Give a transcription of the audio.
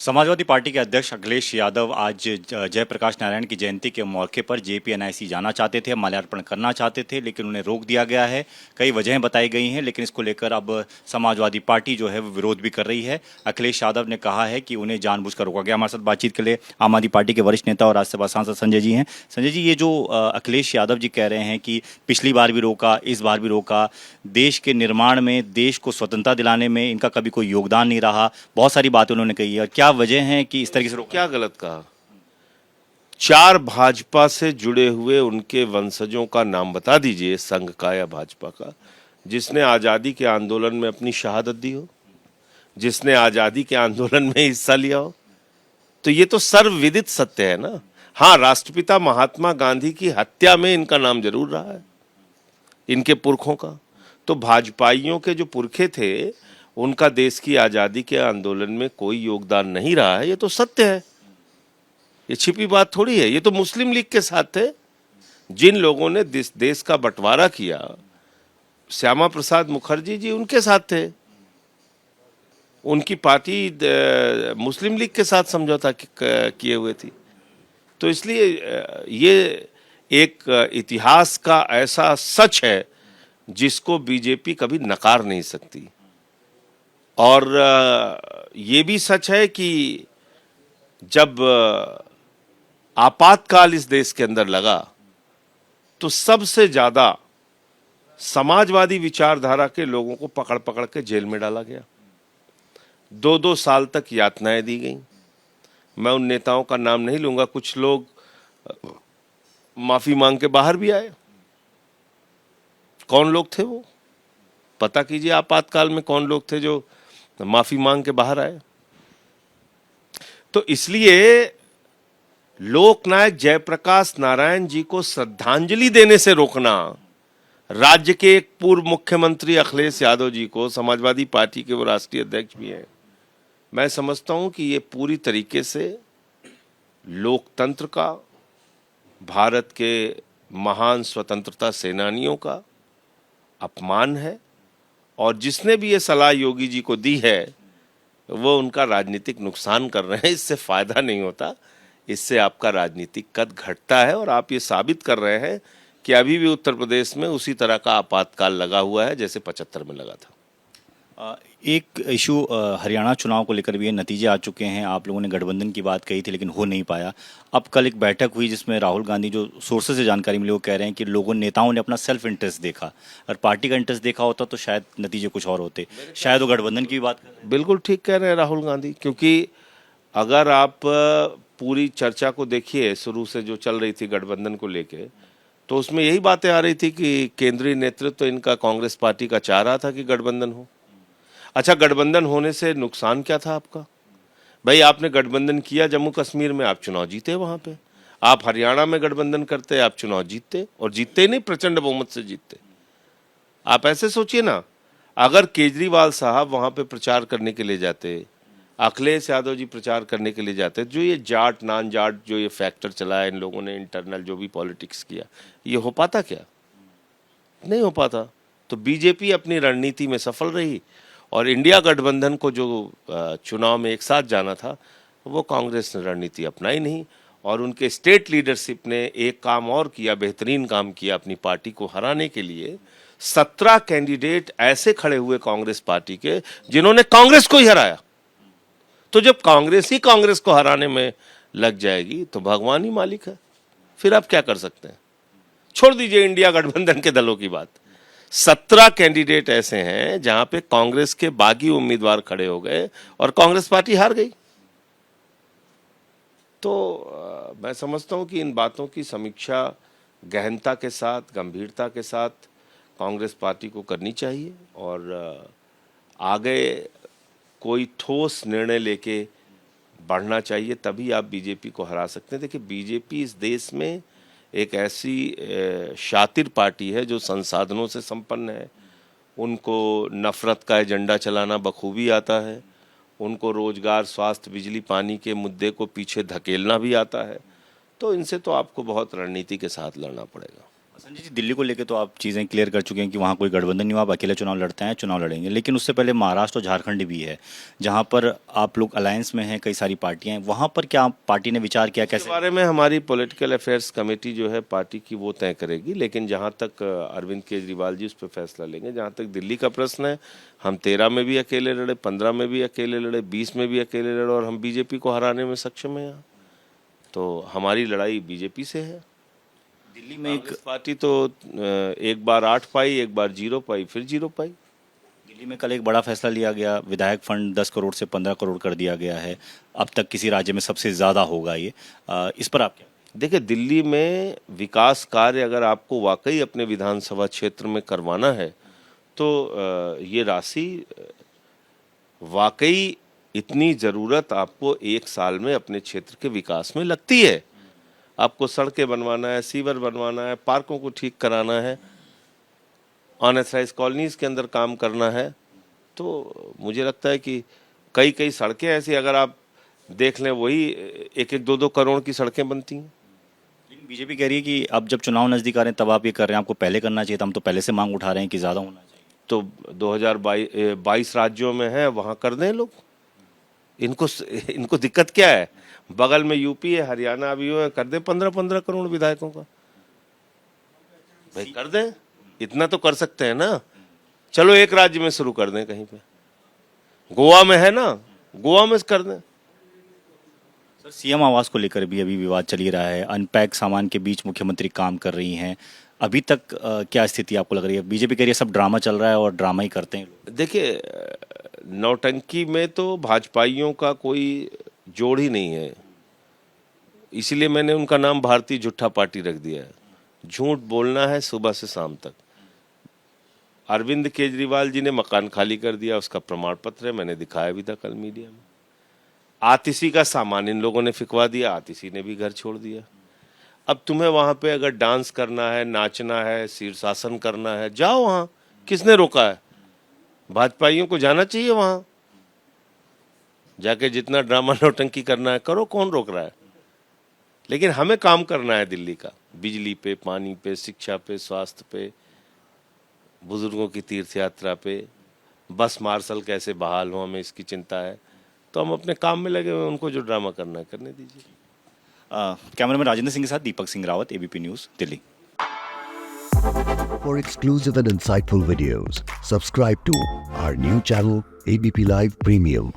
Samajwadi party के अध्यक्ष अखिलेश यादव आज जयप्रकाश नारायण की जयंती के मौके पर जेपीएनआईसी जाना चाहते थे, माल्यार्पण करना चाहते थे, लेकिन उन्हें रोक दिया गया है। कई वजहें बताई गई हैं, लेकिन इसको लेकर अब समाजवादी पार्टी जो है वो विरोध भी कर रही है। अखिलेश यादव ने कहा है कि उन्हें जानबूझकर रोका गया। हमारे साथ बातचीत के लिए आम आदमी पार्टी के वरिष्ठ नेता और राज्यसभा सांसद संजय जी हैं। संजय जी, ये जो अखिलेश यादव जी कह रहे हैं कि पिछली बार भी रोका, इस बार भी रोका, देश के निर्माण में, देश को स्वतंत्रता दिलाने में इनका कभी कोई योगदान नहीं रहा, बहुत सारी बातें उन्होंने कही है। और क्या वजह है कि इस तरीके से रोका? क्या गलत कहा? चार भाजपा से जुड़े हुए उनके वंशजों का नाम बता दीजिए, संघ का या भाजपा का, जिसने आजादी के आंदोलन में अपनी शहादत दी हो, जिसने आजादी के आंदोलन में हिस्सा लिया हो। तो ये तो सर्वविदित सत्य है ना। हाँ, राष्ट्रपिता महात्मा गांधी की हत्या में इनका नाम जरूर रहा है, इनके पुरखों का। तो भाजपाइयों के जो पुरखे थे, उनका देश की आजादी के आंदोलन में कोई योगदान नहीं रहा है, ये तो सत्य है, ये छिपी बात थोड़ी है। ये तो मुस्लिम लीग के साथ थे, जिन लोगों ने देश का बंटवारा किया, श्यामा प्रसाद मुखर्जी जी उनके साथ थे। उनकी पार्टी मुस्लिम लीग के साथ समझौता किए हुए थी। तो इसलिए ये एक इतिहास का ऐसा सच है जिसको बीजेपी कभी नकार नहीं सकती। और ये भी सच है कि जब आपातकाल इस देश के अंदर लगा तो सबसे ज्यादा समाजवादी विचारधारा के लोगों को पकड़ पकड़ के जेल में डाला गया। 2-2 साल तक यातनाएं दी गई। मैं उन नेताओं का नाम नहीं लूंगा, कुछ लोग माफी मांग के बाहर भी आए। कौन लोग थे वो? पता कीजिए आपातकाल में कौन लोग थे जो माफी मांग के बाहर आए। तो इसलिए लोकनायक जयप्रकाश नारायण जी को श्रद्धांजलि देने से रोकना, राज्य के एक पूर्व मुख्यमंत्री अखिलेश यादव जी को, समाजवादी पार्टी के वो राष्ट्रीय अध्यक्ष भी हैं, मैं समझता हूं कि ये पूरी तरीके से लोकतंत्र का, भारत के महान स्वतंत्रता सेनानियों का अपमान है। और जिसने भी ये सलाह योगी जी को दी है, वो उनका राजनीतिक नुकसान कर रहे हैं। इससे फायदा नहीं होता, इससे आपका राजनीतिक कद घटता है। और आप ये साबित कर रहे हैं कि अभी भी उत्तर प्रदेश में उसी तरह का आपातकाल लगा हुआ है जैसे 75 में लगा था। एक इशू हरियाणा चुनाव को लेकर भी है। नतीजे आ चुके हैं। आप लोगों ने गठबंधन की बात कही थी, लेकिन हो नहीं पाया। अब कल एक बैठक हुई जिसमें राहुल गांधी, जो सोर्सेज से जानकारी मिली, वो कह रहे हैं कि लोगों, नेताओं ने अपना सेल्फ इंटरेस्ट देखा। अगर पार्टी का इंटरेस्ट देखा होता तो शायद नतीजे कुछ और होते। शायद वो गठबंधन की भी बात कर रहे हैं। बिल्कुल ठीक कह रहे हैं राहुल गांधी, क्योंकि अगर आप पूरी चर्चा को देखिए, शुरू से जो चल रही थी गठबंधन को लेके, तो उसमें यही बातें आ रही थी कि केंद्रीय नेतृत्व तो इनका कांग्रेस पार्टी का चाह रहा था कि गठबंधन हो। अच्छा, गठबंधन होने से नुकसान क्या था आपका? भाई, आपने गठबंधन किया जम्मू कश्मीर में, आप चुनाव जीते वहां पे। आप हरियाणा में गठबंधन करते, आप चुनाव जीतते, और जीतते ही नहीं, प्रचंड बहुमत से जीतते। आप ऐसे सोचिए ना, अगर केजरीवाल साहब वहां पे प्रचार करने के लिए जाते, अखिलेश यादव जी प्रचार करने के लिए जाते, जो ये जाट नॉन जाट जो ये फैक्टर चलाया इन लोगों ने, इंटरनल जो भी पॉलिटिक्स किया, ये हो पाता क्या? नहीं हो पाता। तो बीजेपी अपनी रणनीति में सफल रही, और इंडिया गठबंधन को जो चुनाव में एक साथ जाना था, वो कांग्रेस ने रणनीति अपनाई नहीं। और उनके स्टेट लीडरशिप ने एक काम और किया, बेहतरीन काम किया अपनी पार्टी को हराने के लिए। 17 कैंडिडेट ऐसे खड़े हुए कांग्रेस पार्टी के जिन्होंने कांग्रेस को ही हराया। तो जब कांग्रेस ही कांग्रेस को हराने में लग जाएगी तो भगवान ही मालिक है, फिर आप क्या कर सकते हैं? छोड़ दीजिए इंडिया गठबंधन के दलों की बात। 17 कैंडिडेट ऐसे हैं जहां पे कांग्रेस के बागी उम्मीदवार खड़े हो गए और कांग्रेस पार्टी हार गई। तो मैं समझता हूं कि इन बातों की समीक्षा गहनता के साथ, गंभीरता के साथ कांग्रेस पार्टी को करनी चाहिए, और आगे कोई ठोस निर्णय लेके बढ़ना चाहिए, तभी आप बीजेपी को हरा सकते हैं। देखिए, बीजेपी इस देश में एक ऐसी शातिर पार्टी है जो संसाधनों से संपन्न है। उनको नफरत का एजेंडा चलाना बखूबी आता है, उनको रोजगार, स्वास्थ्य, बिजली, पानी के मुद्दे को पीछे धकेलना भी आता है। तो इनसे तो आपको बहुत रणनीति के साथ लड़ना पड़ेगा। संजय जी, दिल्ली को लेकर तो आप चीज़ें क्लियर कर चुके हैं कि वहाँ कोई गठबंधन नहीं हुआ, आप अकेले चुनाव लड़ते हैं, चुनाव लड़ेंगे। लेकिन उससे पहले महाराष्ट्र और झारखंड भी है, जहाँ पर आप लोग अलायंस में हैं, कई सारी पार्टियां हैं। वहाँ पर क्या पार्टी ने विचार किया, इस कैसे? बारे में हमारी पॉलिटिकल अफेयर्स कमेटी जो है पार्टी की वो तय करेगी, लेकिन जहां तक अरविंद केजरीवाल जी उस पर फैसला लेंगे। जहां तक दिल्ली का प्रश्न है, हम 13 में भी अकेले लड़े, 15 में भी अकेले लड़े, 20 में भी अकेले लड़े और हम बीजेपी को हराने में सक्षम हैं यहाँ। तो हमारी लड़ाई बीजेपी से है। दिल्ली में एक कांग्रेस पार्टी तो एक बार 8 पाई, एक बार 0 पाई, फिर 0 पाई। दिल्ली में कल एक बड़ा फैसला लिया गया, विधायक फंड 10 करोड़ से 15 करोड़ कर दिया गया है। अब तक किसी राज्य में सबसे ज़्यादा होगा ये। इस पर आप क्या? देखिए, दिल्ली में विकास कार्य अगर आपको वाकई अपने विधानसभा क्षेत्र में करवाना है तो ये राशि वाकई इतनी ज़रूरत आपको एक साल में अपने क्षेत्र के विकास में लगती है। आपको सड़कें बनवाना है, सीवर बनवाना है, पार्कों को ठीक कराना है, अनऑथराइज्ड कॉलोनीज के अंदर काम करना है। तो मुझे लगता है कि कई कई सड़कें ऐसी अगर आप देख लें, वही 1-1, 2-2 करोड़ की सड़कें बनती हैं। लेकिन बीजेपी कह रही है कि अब जब चुनाव नजदीक आ रहे हैं तब आप ये कर रहे हैं, आपको पहले करना चाहिए था। हम तो पहले से मांग उठा रहे हैं कि ज़्यादा होना चाहिए। तो 2022 राज्यों में है, वहाँ कर दें लोग। इनको दिक्कत क्या है? बगल में यूपी है, हरियाणा भी है, कर दें 15-15 करोड़ विधायकों का। भाई कर दें, इतना तो कर सकते हैं ना। चलो एक राज्य में शुरू कर दें, कहीं पे गोवा में है ना, गोवा में कर दें। सर, सीएम आवास को लेकर भी अभी विवाद चल ही रहा है। अनपैक सामान के बीच मुख्यमंत्री काम कर रही हैं। अभी तक क्या स्थिति आपको लग रही है? बीजेपी कह रही है सब ड्रामा चल रहा है और ड्रामा ही करते हैं लोग। देखिए, नौटंकी में तो भाजपाइयों का कोई जोड़ ही नहीं है, इसीलिए मैंने उनका नाम भारतीय झूठा पार्टी रख दिया है। झूठ बोलना है सुबह से शाम तक। अरविंद केजरीवाल जी ने मकान खाली कर दिया, उसका प्रमाण पत्र है, मैंने दिखाया भी था कल मीडिया में। आतिशी का सामान इन लोगों ने फिकवा दिया, आतिशी ने भी घर छोड़ दिया। अब तुम्हें वहां पे अगर डांस करना है, नाचना है, शीर्षासन करना है, जाओ वहां, किसने रोका है? भाजपाइयों को जाना चाहिए वहां, जाके जितना ड्रामा नौटंकी करना है करो, कौन रोक रहा है? लेकिन हमें काम करना है दिल्ली का, बिजली पे, पानी पे, शिक्षा पे, स्वास्थ्य पे, बुजुर्गों की तीर्थ यात्रा पे, बस मार्शल कैसे बहाल हो, हमें इसकी चिंता है। तो हम अपने काम में लगे हुए, उनको जो ड्रामा करना है करने दीजिए। कैमरामैन राजेंद्र सिंह के साथ Deepak Singh Rawat, ABP news, Delhi. For exclusive and insightful videos, subscribe to our new channel ABP Live Premium.